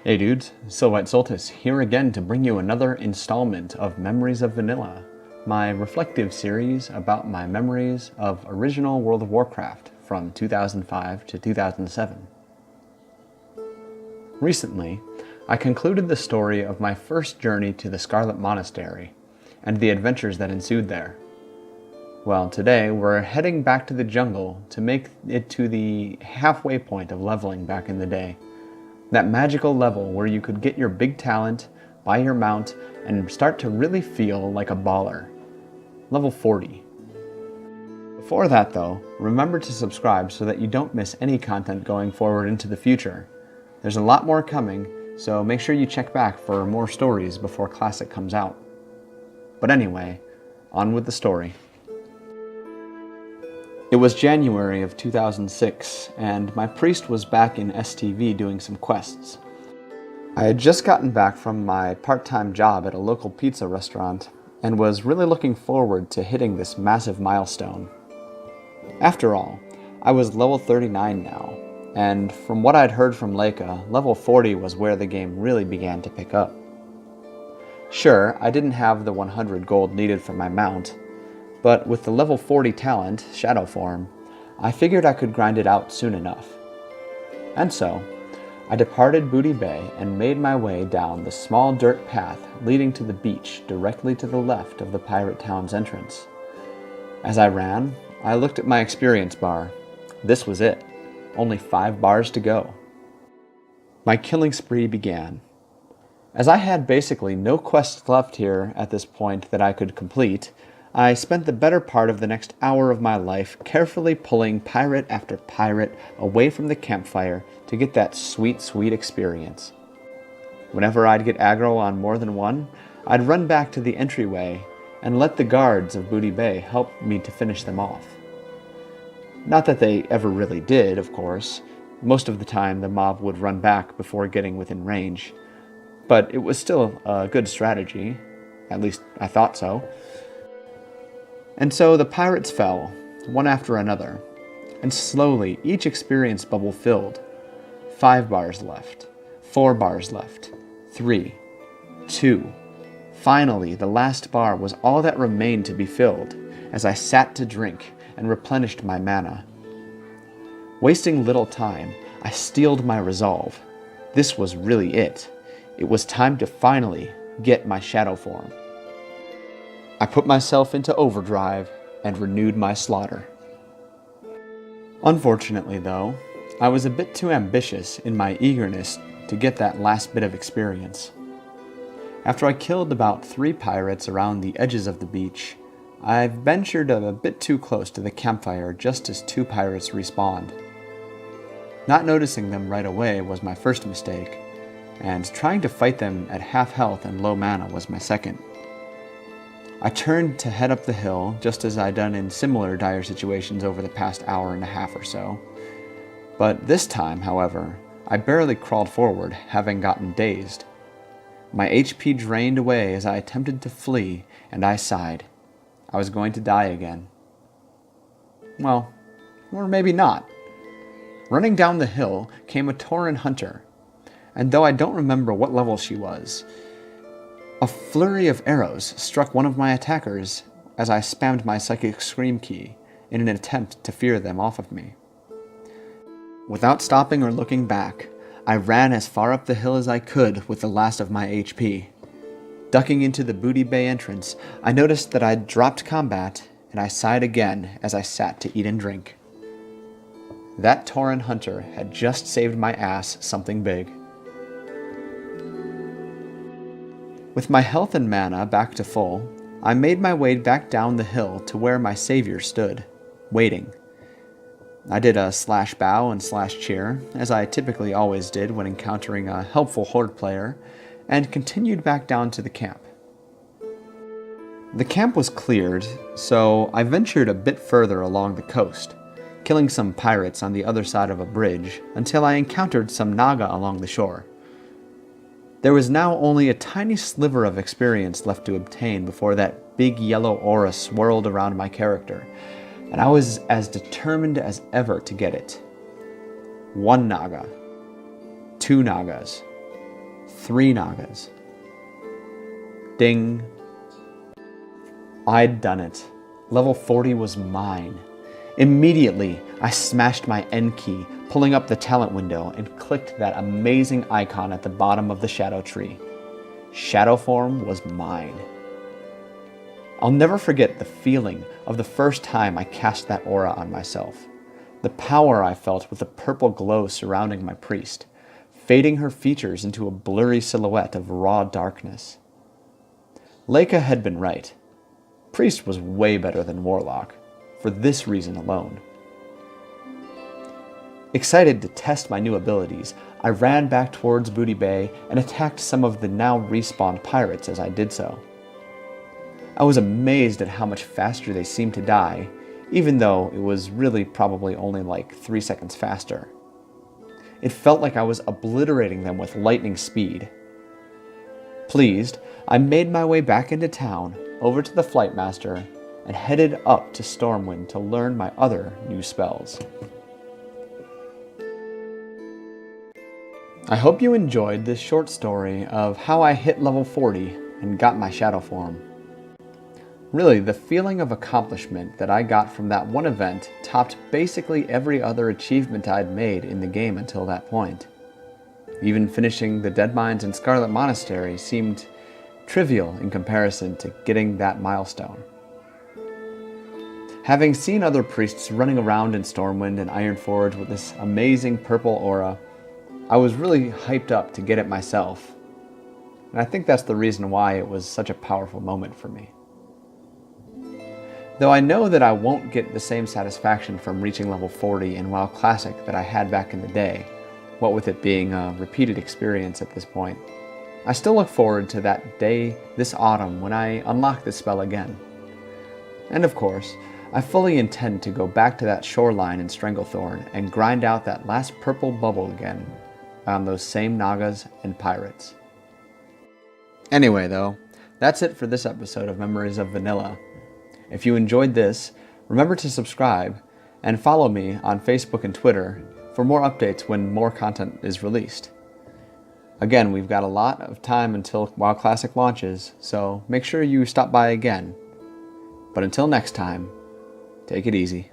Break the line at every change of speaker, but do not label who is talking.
Hey dudes, Silvite Soltis here again to bring you another installment of Memories of Vanilla, my reflective series about my memories of original World of Warcraft from 2005 to 2007. Recently, I concluded the story of my first journey to the Scarlet Monastery and the adventures that ensued there. Well, today we're heading back to the jungle to make it to the halfway point of leveling back in the day. That magical level where you could get your big talent, buy your mount, and start to really feel like a baller. Level 40. Before that though, remember to subscribe so that you don't miss any content going forward into the future. There's a lot more coming, so make sure you check back for more stories before Classic comes out. But anyway, on with the story. It was January of 2006, and my priest was back in STV doing some quests. I had just gotten back from my part-time job at a local pizza restaurant, and was really looking forward to hitting this massive milestone. After all, I was level 39 now, and from what I'd heard from Leica, level 40 was where the game really began to pick up. Sure, I didn't have the 100 gold needed for my mount, but with the level 40 talent, Shadowform, I figured I could grind it out soon enough. And so, I departed Booty Bay and made my way down the small dirt path leading to the beach directly to the left of the pirate town's entrance. As I ran, I looked at my experience bar. This was it. Only 5 bars to go. My killing spree began. As I had basically no quests left here at this point that I could complete, I spent the better part of the next hour of my life carefully pulling pirate after pirate away from the campfire to get that sweet, sweet experience. Whenever I'd get aggro on more than one, I'd run back to the entryway and let the guards of Booty Bay help me to finish them off. Not that they ever really did, of course. Most of the time the mob would run back before getting within range. But it was still a good strategy. At least I thought so. And so the pirates fell, one after another, and slowly each experience bubble filled. 5 bars left, 4 bars left, 3, 2. Finally, the last bar was all that remained to be filled, as I sat to drink and replenished my mana. Wasting little time, I steeled my resolve. This was really it. It was time to finally get my Shadowform. I put myself into overdrive and renewed my slaughter. Unfortunately though, I was a bit too ambitious in my eagerness to get that last bit of experience. After I killed about 3 pirates around the edges of the beach, I ventured a bit too close to the campfire just as 2 pirates respawned. Not noticing them right away was my first mistake, and trying to fight them at half health and low mana was my second. I turned to head up the hill, just as I'd done in similar dire situations over the past hour and a half or so. But this time, however, I barely crawled forward, having gotten dazed. My HP drained away as I attempted to flee, and I sighed. I was going to die again. Well, or maybe not. Running down the hill came a Tauren hunter, and though I don't remember what level she was, a flurry of arrows struck one of my attackers as I spammed my psychic scream key in an attempt to fear them off of me. Without stopping or looking back, I ran as far up the hill as I could with the last of my HP. Ducking into the Booty Bay entrance, I noticed that I'd dropped combat, and I sighed again as I sat to eat and drink. That Tauren hunter had just saved my ass something big. With my health and mana back to full, I made my way back down the hill to where my savior stood, waiting. I did a /bow and /cheer, as I typically always did when encountering a helpful horde player, and continued back down to the camp. The camp was cleared, so I ventured a bit further along the coast, killing some pirates on the other side of a bridge until I encountered some Naga along the shore. There was now only a tiny sliver of experience left to obtain before that big yellow aura swirled around my character, and I was as determined as ever to get it. 1 Naga. 2 Nagas. 3 Nagas. Ding. I'd done it. Level 40 was mine. Immediately, I smashed my N key, pulling up the talent window, and clicked that amazing icon at the bottom of the shadow tree. Shadowform was mine. I'll never forget the feeling of the first time I cast that aura on myself. The power I felt with the purple glow surrounding my priest, fading her features into a blurry silhouette of raw darkness. Leica had been right. Priest was way better than Warlock, for this reason alone. Excited to test my new abilities, I ran back towards Booty Bay and attacked some of the now respawned pirates as I did so. I was amazed at how much faster they seemed to die, even though it was really probably only like 3 seconds faster. It felt like I was obliterating them with lightning speed. Pleased, I made my way back into town, over to the Flight Master, and headed up to Stormwind to learn my other new spells. I hope you enjoyed this short story of how I hit level 40 and got my Shadowform. Really, the feeling of accomplishment that I got from that one event topped basically every other achievement I'd made in the game until that point. Even finishing the Dead Mines and Scarlet Monastery seemed trivial in comparison to getting that milestone. Having seen other priests running around in Stormwind and Ironforge with this amazing purple aura, I was really hyped up to get it myself. And I think that's the reason why it was such a powerful moment for me. Though I know that I won't get the same satisfaction from reaching level 40 in WoW Classic that I had back in the day, what with it being a repeated experience at this point, I still look forward to that day this autumn when I unlock this spell again. And of course, I fully intend to go back to that shoreline in Stranglethorn and grind out that last purple bubble again on those same Nagas and pirates. Anyway though, that's it for this episode of Memories of Vanilla. If you enjoyed this, remember to subscribe and follow me on Facebook and Twitter for more updates when more content is released. Again, we've got a lot of time until WoW Classic launches, so make sure you stop by again. But until next time, take it easy.